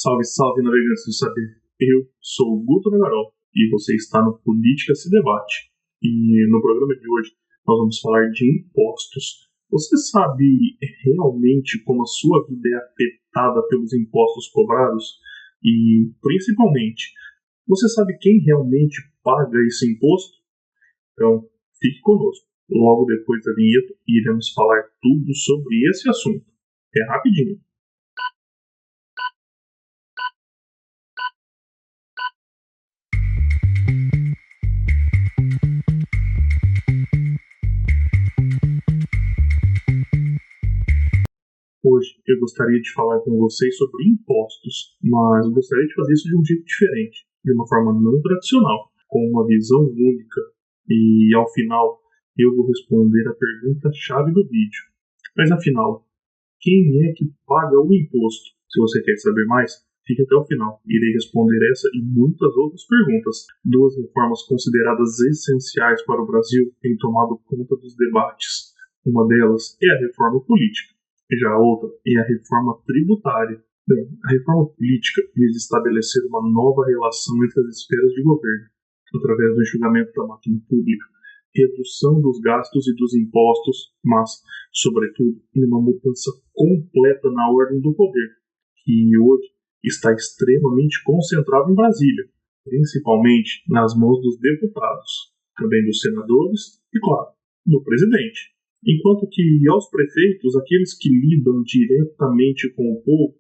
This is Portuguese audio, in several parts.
Salve, salve, navegantes do saber. Eu sou o Guto Nagarol e você está no Política se Debate. E no programa de hoje nós vamos falar de impostos. Você sabe realmente como a sua vida é afetada pelos impostos cobrados? E, principalmente, você sabe quem realmente paga esse imposto? Então, fique conosco. Logo depois da vinheta, iremos falar tudo sobre esse assunto. É rapidinho. Hoje eu gostaria de falar com vocês sobre impostos, mas eu gostaria de fazer isso de um jeito diferente, de uma forma não tradicional, com uma visão única. E ao final eu vou responder a pergunta-chave do vídeo. Mas afinal, quem é que paga o imposto? Se você quer saber mais, fique até o final. Irei responder essa e muitas outras perguntas. Duas reformas consideradas essenciais para o Brasil têm tomado conta dos debates. Uma delas é a reforma política. Já a outra é a reforma tributária. Bem, a reforma política visa estabelecer uma nova relação entre as esferas de governo, através do enxugamento da máquina pública, redução dos gastos e dos impostos, mas, sobretudo, uma mudança completa na ordem do poder, que hoje está extremamente concentrado em Brasília, principalmente nas mãos dos deputados, também dos senadores e, claro, do presidente. Enquanto que aos prefeitos, aqueles que lidam diretamente com o povo,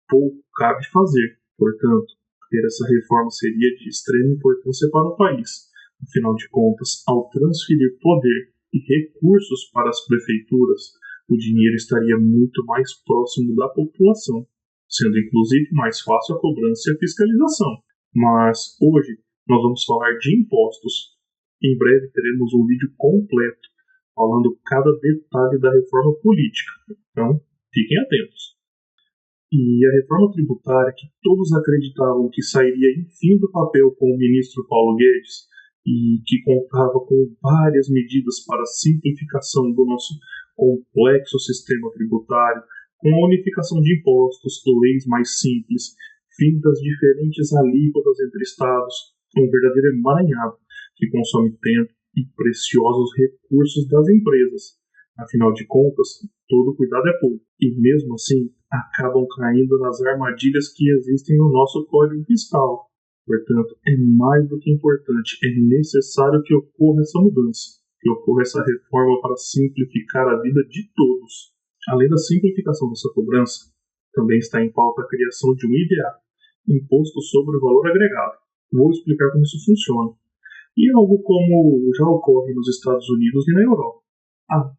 pouco cabe fazer. Portanto, ter essa reforma seria de extrema importância para o país. Afinal de contas, ao transferir poder e recursos para as prefeituras, o dinheiro estaria muito mais próximo da população, sendo inclusive mais fácil a cobrança e a fiscalização. Mas hoje nós vamos falar de impostos. Em breve teremos um vídeo completo falando cada detalhe da reforma política. Então, fiquem atentos. E a reforma tributária, que todos acreditavam que sairia enfim do papel com o ministro Paulo Guedes, e que contava com várias medidas para a simplificação do nosso complexo sistema tributário, com a unificação de impostos, leis mais simples, fim das diferentes alíquotas entre estados, um verdadeiro emaranhado que consome tempo e preciosos recursos das empresas. Afinal de contas, todo cuidado é pouco, e mesmo assim acabam caindo nas armadilhas que existem no nosso Código Fiscal. Portanto, é mais do que importante, é necessário que ocorra essa mudança, que ocorra essa reforma para simplificar a vida de todos. Além da simplificação dessa cobrança, também está em pauta a criação de um IVA, Imposto sobre o Valor Agregado. Vou explicar como isso funciona. E é algo como já ocorre nos Estados Unidos e na Europa.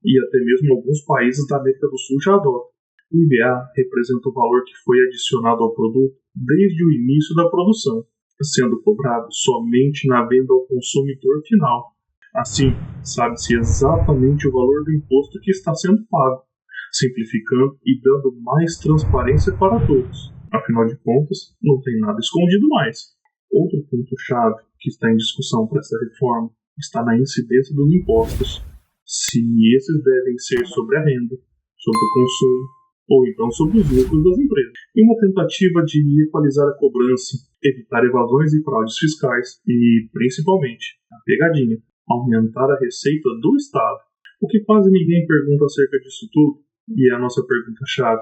E até mesmo alguns países da América do Sul já adotam. O IVA representa o valor que foi adicionado ao produto desde o início da produção, sendo cobrado somente na venda ao consumidor final. Assim, sabe-se exatamente o valor do imposto que está sendo pago, simplificando e dando mais transparência para todos. Afinal de contas, não tem nada escondido mais. Outro ponto-chave que está em discussão para essa reforma está na incidência dos impostos. Se esses devem ser sobre a renda, sobre o consumo, ou então sobre os lucros das empresas. Em uma tentativa de equalizar a cobrança, evitar evasões e fraudes fiscais e, principalmente, a pegadinha, aumentar a receita do Estado. O que quase ninguém pergunta acerca disso tudo, e é a nossa pergunta-chave,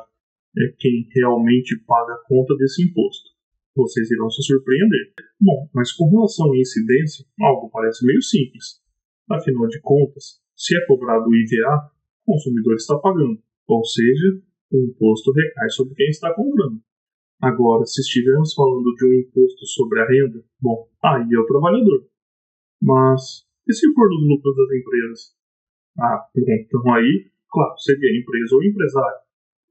é quem realmente paga a conta desse imposto. Vocês irão se surpreender. Bom, mas com relação à incidência, algo parece meio simples. Afinal de contas, se é cobrado o IVA, o consumidor está pagando, ou seja, o imposto recai sobre quem está comprando. Agora, se estivermos falando de um imposto sobre a renda, bom, aí é o trabalhador. Mas, e se for dos lucros das empresas? Então aí, claro, seria a empresa ou o empresário.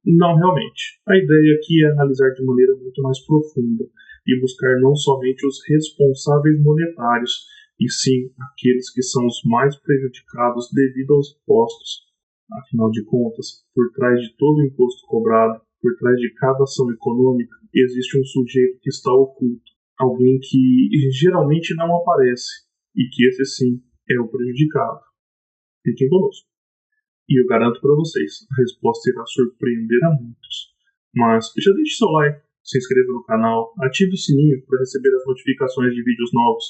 Não, realmente. A ideia aqui é analisar de maneira muito mais profunda e buscar não somente os responsáveis monetários, e sim aqueles que são os mais prejudicados devido aos impostos. Afinal de contas, por trás de todo o imposto cobrado, por trás de cada ação econômica, existe um sujeito que está oculto, alguém que geralmente não aparece, e que esse sim é o prejudicado. Fiquem conosco. E eu garanto para vocês, a resposta irá surpreender a muitos. Mas já deixe seu like, se inscreva no canal, ative o sininho para receber as notificações de vídeos novos.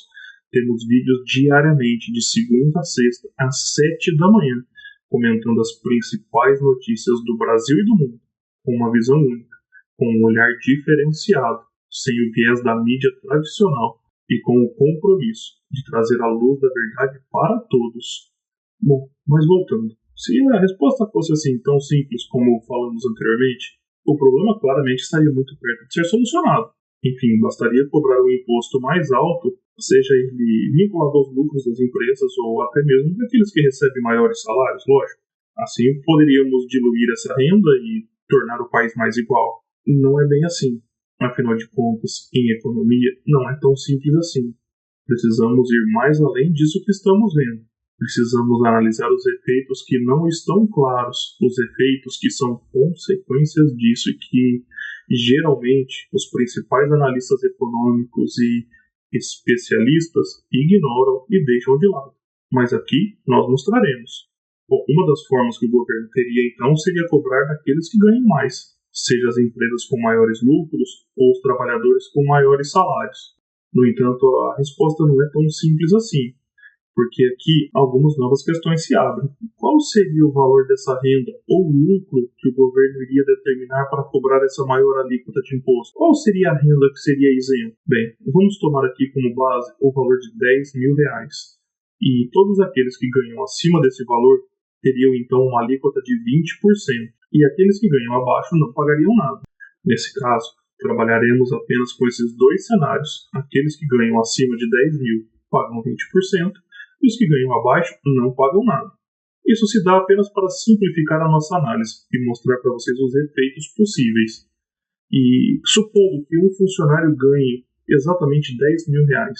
Temos vídeos diariamente, de segunda a sexta, às 7 da manhã, comentando as principais notícias do Brasil e do mundo, com uma visão única, com um olhar diferenciado, sem o viés da mídia tradicional e com o compromisso de trazer a luz da verdade para todos. Bom, mas voltando. Se a resposta fosse assim tão simples como falamos anteriormente, o problema claramente estaria muito perto de ser solucionado. Enfim, bastaria cobrar um imposto mais alto, seja ele vinculado aos lucros das empresas ou até mesmo daqueles que recebem maiores salários, lógico. Assim poderíamos diluir essa renda e tornar o país mais igual. Não é bem assim. Afinal de contas, em economia, não é tão simples assim. Precisamos ir mais além disso que estamos vendo. Precisamos analisar os efeitos que não estão claros, os efeitos que são consequências disso e que, geralmente, os principais analistas econômicos e especialistas ignoram e deixam de lado. Mas aqui nós mostraremos. Bom, uma das formas que o governo teria então seria cobrar daqueles que ganham mais, seja as empresas com maiores lucros ou os trabalhadores com maiores salários. No entanto, a resposta não é tão simples assim, porque aqui algumas novas questões se abrem. Qual seria o valor dessa renda ou lucro que o governo iria determinar para cobrar essa maior alíquota de imposto? Qual seria a renda que seria isenta? Bem, vamos tomar aqui como base o valor de R$10.000. E todos aqueles que ganham acima desse valor teriam então uma alíquota de 20%, e aqueles que ganham abaixo não pagariam nada. Nesse caso, trabalharemos apenas com esses dois cenários. Aqueles que ganham acima de 10 mil pagam 20%, e os que ganham abaixo não pagam nada. Isso se dá apenas para simplificar a nossa análise e mostrar para vocês os efeitos possíveis. E supondo que um funcionário ganhe exatamente R$10.000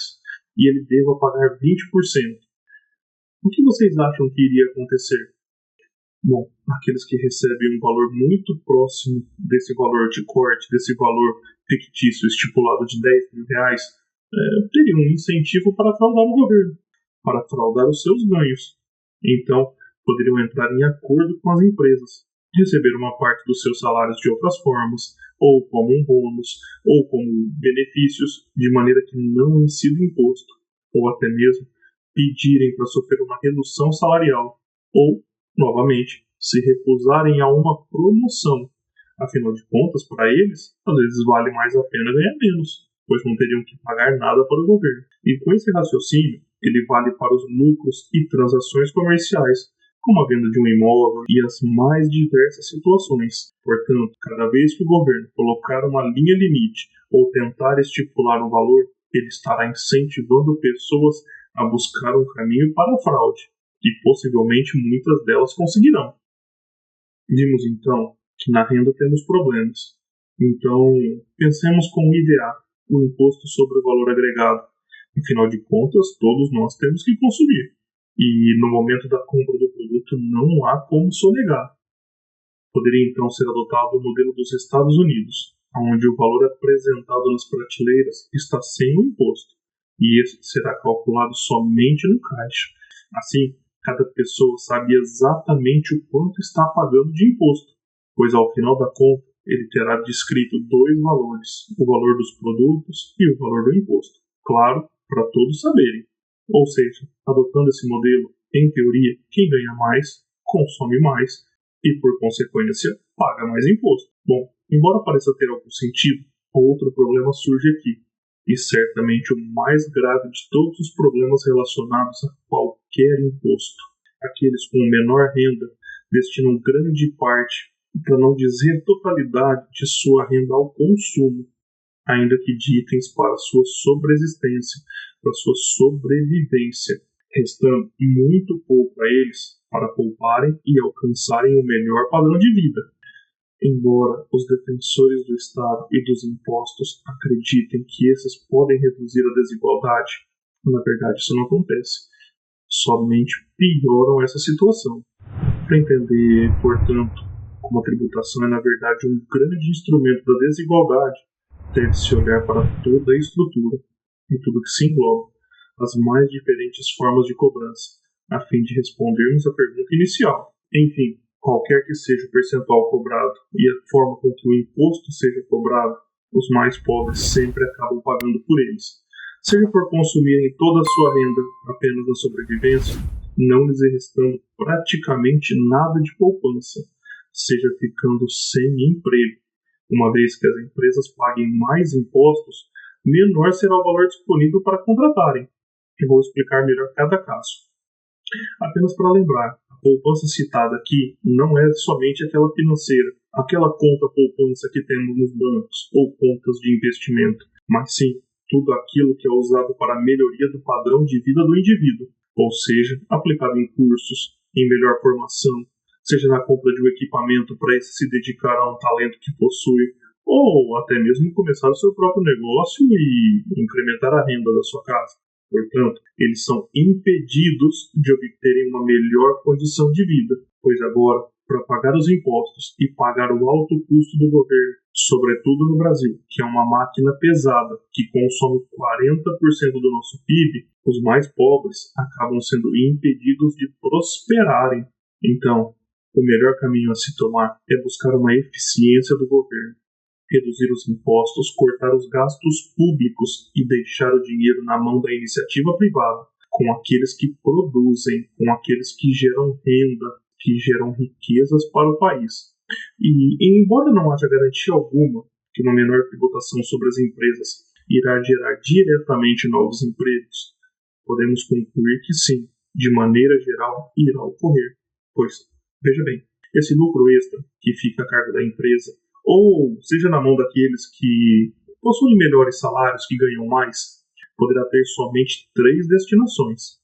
e ele deva pagar 20%, o que vocês acham que iria acontecer? Bom, aqueles que recebem um valor muito próximo desse valor de corte, desse valor fictício estipulado de R$10.000, teriam um incentivo para fraudar o governo, para fraudar os seus ganhos. Então, poderiam entrar em acordo com as empresas, receber uma parte dos seus salários de outras formas, ou como um bônus, ou como benefícios, de maneira que não incida imposto, ou até mesmo pedirem para sofrer uma redução salarial, ou, novamente, se recusarem a uma promoção. Afinal de contas, para eles, às vezes vale mais a pena ganhar menos, pois não teriam que pagar nada para o governo. E com esse raciocínio, ele vale para os lucros e transações comerciais, como a venda de um imóvel e as mais diversas situações. Portanto, cada vez que o governo colocar uma linha limite ou tentar estipular um valor, ele estará incentivando pessoas a buscar um caminho para a fraude, e possivelmente muitas delas conseguirão. Vimos então que na renda temos problemas. Então, pensemos com o IVA, o Imposto sobre o Valor Agregado. Afinal de contas, todos nós temos que consumir. E no momento da compra do produto não há como sonegar. Poderia então ser adotado o modelo dos Estados Unidos, onde o valor apresentado nas prateleiras está sem o imposto, e esse será calculado somente no caixa. Assim, cada pessoa sabe exatamente o quanto está pagando de imposto, pois ao final da conta ele terá descrito dois valores, o valor dos produtos e o valor do imposto. Claro, para todos saberem. Ou seja, adotando esse modelo, em teoria, quem ganha mais, consome mais e, por consequência, paga mais imposto. Bom, embora pareça ter algum sentido, outro problema surge aqui, e certamente o mais grave de todos os problemas relacionados a qualquer imposto. Aqueles com menor renda destinam grande parte, para não dizer totalidade, de sua renda ao consumo, ainda que de itens para sua sobreexistência, para sua sobrevivência, restando muito pouco a eles para pouparem e alcançarem o melhor padrão de vida. Embora os defensores do Estado e dos impostos acreditem que esses podem reduzir a desigualdade, na verdade isso não acontece. Somente pioram essa situação. Para entender, portanto, como a tributação é na verdade um grande instrumento da desigualdade, deve-se olhar para toda a estrutura e tudo que se engloba, as mais diferentes formas de cobrança, a fim de respondermos à pergunta inicial. Enfim, qualquer que seja o percentual cobrado e a forma com que o imposto seja cobrado, os mais pobres sempre acabam pagando por eles. Seja por consumirem toda a sua renda apenas na sobrevivência, não lhes restando praticamente nada de poupança, seja ficando sem emprego. Uma vez que as empresas paguem mais impostos, menor será o valor disponível para contratarem. Eu vou explicar melhor cada caso. Apenas para lembrar, a poupança citada aqui não é somente aquela financeira, aquela conta poupança que temos nos bancos ou contas de investimento, mas sim tudo aquilo que é usado para a melhoria do padrão de vida do indivíduo, ou seja, aplicado em cursos, em melhor formação, seja na compra de um equipamento para esse se dedicar a um talento que possui, ou até mesmo começar o seu próprio negócio e incrementar a renda da sua casa. Portanto, eles são impedidos de obterem uma melhor condição de vida, pois agora, para pagar os impostos e pagar o alto custo do governo, sobretudo no Brasil, que é uma máquina pesada que consome 40% do nosso PIB, os mais pobres acabam sendo impedidos de prosperarem. Então, o melhor caminho a se tomar é buscar uma eficiência do governo, reduzir os impostos, cortar os gastos públicos e deixar o dinheiro na mão da iniciativa privada, com aqueles que produzem, com aqueles que geram renda, que geram riquezas para o país. E embora não haja garantia alguma que uma menor tributação sobre as empresas irá gerar diretamente novos empregos, podemos concluir que sim, de maneira geral, irá ocorrer. Pois, veja bem, esse lucro extra que fica a cargo da empresa, ou seja na mão daqueles que possuem melhores salários, que ganham mais, poderá ter somente três destinações.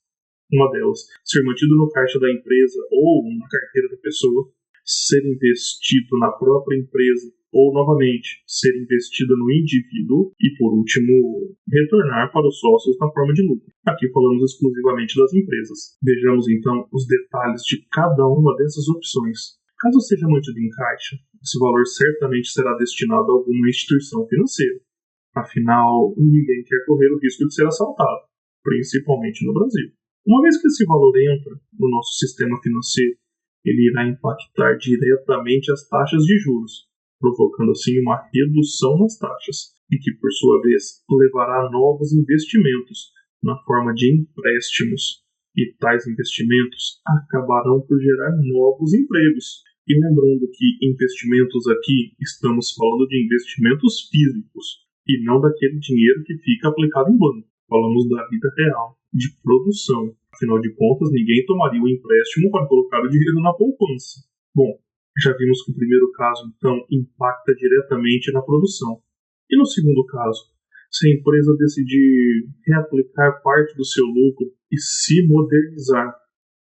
Uma delas, ser mantido no caixa da empresa ou na carteira da pessoa, ser investido na própria empresa ou, novamente, ser investido no indivíduo e, por último, retornar para os sócios na forma de lucro. Aqui falamos exclusivamente das empresas. Vejamos, então, os detalhes de cada uma dessas opções. Caso seja mantido em caixa, esse valor certamente será destinado a alguma instituição financeira. Afinal, ninguém quer correr o risco de ser assaltado, principalmente no Brasil. Uma vez que esse valor entra no nosso sistema financeiro, ele irá impactar diretamente as taxas de juros, provocando assim uma redução nas taxas, e que, por sua vez, levará a novos investimentos na forma de empréstimos. E tais investimentos acabarão por gerar novos empregos. E lembrando que investimentos aqui estamos falando de investimentos físicos e não daquele dinheiro que fica aplicado em banco. Falamos da vida real, de produção. Afinal de contas, ninguém tomaria um empréstimo para colocar o dinheiro na poupança. Bom, já vimos que o primeiro caso, então, impacta diretamente na produção. E no segundo caso, se a empresa decidir reaplicar parte do seu lucro e se modernizar.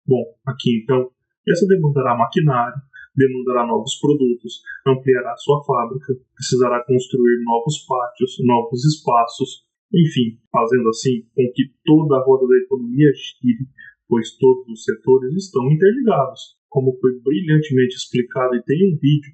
Bom, aqui então, essa demandará maquinário, demandará novos produtos, ampliará sua fábrica, precisará construir novos pátios, novos espaços, enfim, fazendo assim com que toda a roda da economia gire, pois todos os setores estão interligados. Como foi brilhantemente explicado e tem um vídeo,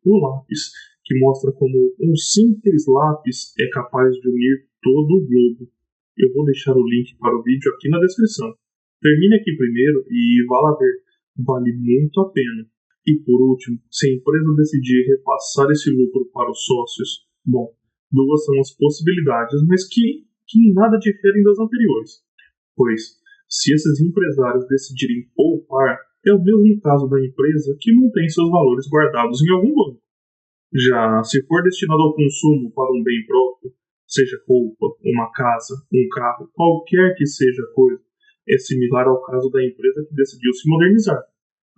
o lápis, que mostra como um simples lápis é capaz de unir todo o globo. Eu vou deixar o link para o vídeo aqui na descrição. Termine aqui primeiro e vá lá ver. Vale muito a pena. E por último, se a empresa decidir repassar esse lucro para os sócios, bom, duas são as possibilidades, mas que em nada diferem das anteriores. Pois, se esses empresários decidirem poupar, é o mesmo caso da empresa que mantém seus valores guardados em algum banco. Já se for destinado ao consumo para um bem próprio, seja roupa, uma casa, um carro, qualquer que seja a coisa, é similar ao caso da empresa que decidiu se modernizar.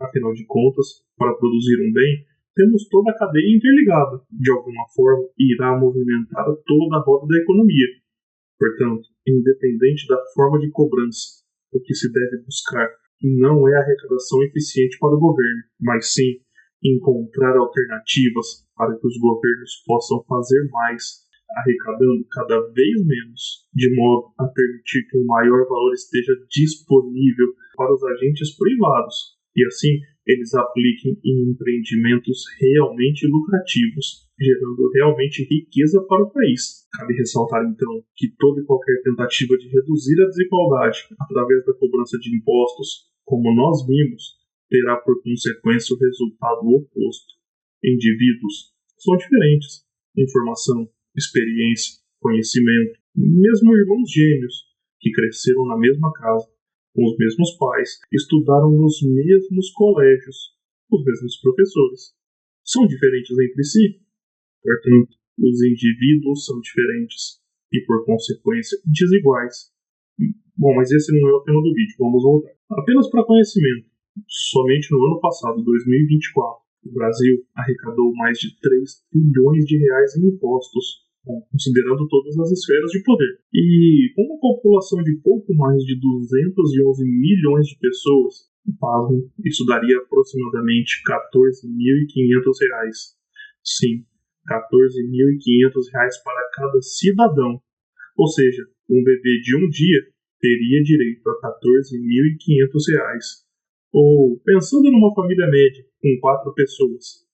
Afinal de contas, para produzir um bem, temos toda a cadeia interligada, de alguma forma, e irá movimentar toda a roda da economia. Portanto, independente da forma de cobrança, o que se deve buscar não é a arrecadação eficiente para o governo, mas sim encontrar alternativas para que os governos possam fazer mais, arrecadando cada vez menos, de modo a permitir que um maior valor esteja disponível para os agentes privados, e assim eles apliquem em empreendimentos realmente lucrativos, gerando realmente riqueza para o país. Cabe ressaltar, então, que toda e qualquer tentativa de reduzir a desigualdade através da cobrança de impostos, como nós vimos, terá por consequência o resultado oposto. Indivíduos são diferentes, informação, experiência, conhecimento, mesmo irmãos gêmeos que cresceram na mesma casa, com os mesmos pais, estudaram nos mesmos colégios, os mesmos professores. São diferentes entre si, portanto, os indivíduos são diferentes e, por consequência, desiguais. Bom, mas esse não é o tema do vídeo, vamos voltar. Apenas para conhecimento, somente no ano passado, 2024, o Brasil arrecadou mais de 3 trilhões de reais em impostos, considerando todas as esferas de poder. E com uma população de pouco mais de 211 milhões de pessoas, pasmem, isso daria aproximadamente R$ 14.500. Sim, R$ 14.500 para cada cidadão. Ou seja, um bebê de um dia teria direito a R$ 14.500. Ou, pensando numa família média com 4 pessoas,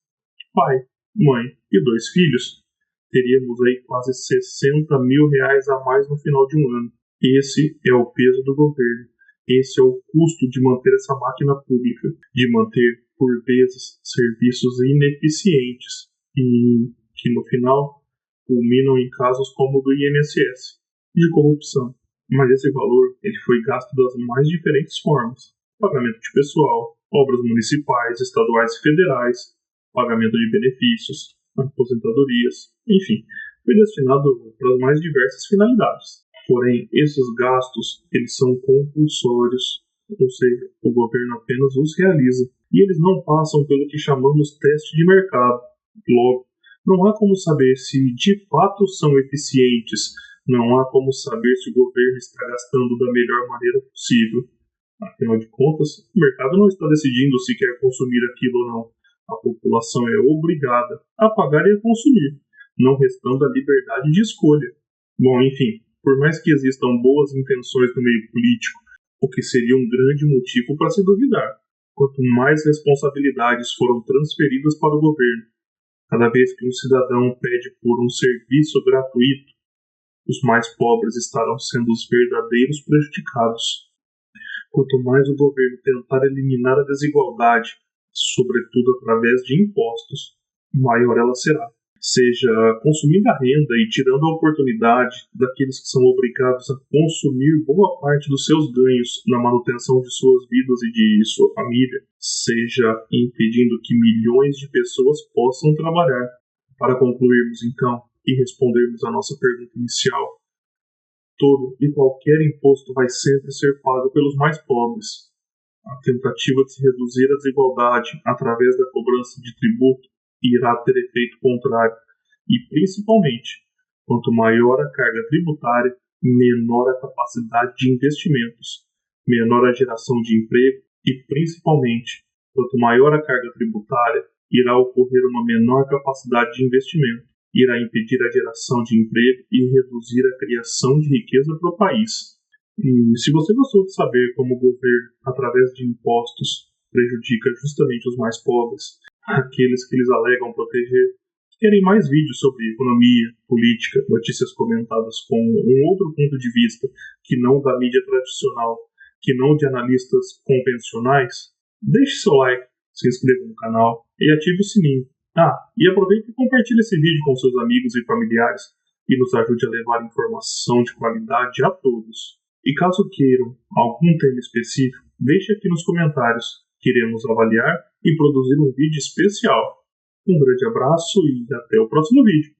pai, mãe e 2 filhos, teríamos aí quase R$ 60 mil a mais no final de um ano. Esse é o peso do governo. Esse é o custo de manter essa máquina pública, de manter, por vezes, serviços ineficientes e que, no final, culminam em casos como o do INSS, de corrupção. Mas esse valor ele foi gasto das mais diferentes formas: pagamento de pessoal, obras municipais, estaduais e federais, pagamento de benefícios, aposentadorias, enfim, foi destinado para as mais diversas finalidades. Porém, esses gastos eles são compulsórios, ou seja, o governo apenas os realiza e eles não passam pelo que chamamos teste de mercado. Logo, não há como saber se de fato são eficientes, não há como saber se o governo está gastando da melhor maneira possível. Afinal de contas, o mercado não está decidindo se quer consumir aquilo ou não. A população é obrigada a pagar e a consumir, não restando a liberdade de escolha. Bom, enfim, por mais que existam boas intenções no meio político, o que seria um grande motivo para se duvidar, quanto mais responsabilidades foram transferidas para o governo, cada vez que um cidadão pede por um serviço gratuito, os mais pobres estarão sendo os verdadeiros prejudicados. Quanto mais o governo tentar eliminar a desigualdade, sobretudo através de impostos, maior ela será. Seja consumindo a renda e tirando a oportunidade daqueles que são obrigados a consumir boa parte dos seus ganhos na manutenção de suas vidas e de sua família, seja impedindo que milhões de pessoas possam trabalhar. Para concluirmos, então, e respondermos à nossa pergunta inicial, todo e qualquer imposto vai sempre ser pago pelos mais pobres. A tentativa de se reduzir a desigualdade através da cobrança de tributo irá ter efeito contrário. E, principalmente, quanto maior a carga tributária, menor a capacidade de investimentos, menor a geração de emprego e, principalmente, quanto maior a carga tributária, irá ocorrer uma menor capacidade de investimento, irá impedir a geração de emprego e reduzir a criação de riqueza para o país. E se você gostou de saber como o governo, através de impostos, prejudica justamente os mais pobres, aqueles que eles alegam proteger, querem mais vídeos sobre economia, política, notícias comentadas com um outro ponto de vista, que não da mídia tradicional, que não de analistas convencionais, deixe seu like, se inscreva no canal e ative o sininho. E aproveite e compartilhe esse vídeo com seus amigos e familiares e nos ajude a levar informação de qualidade a todos. E caso queiram algum tema específico, deixe aqui nos comentários, que iremos avaliar e produzir um vídeo especial. Um grande abraço e até o próximo vídeo.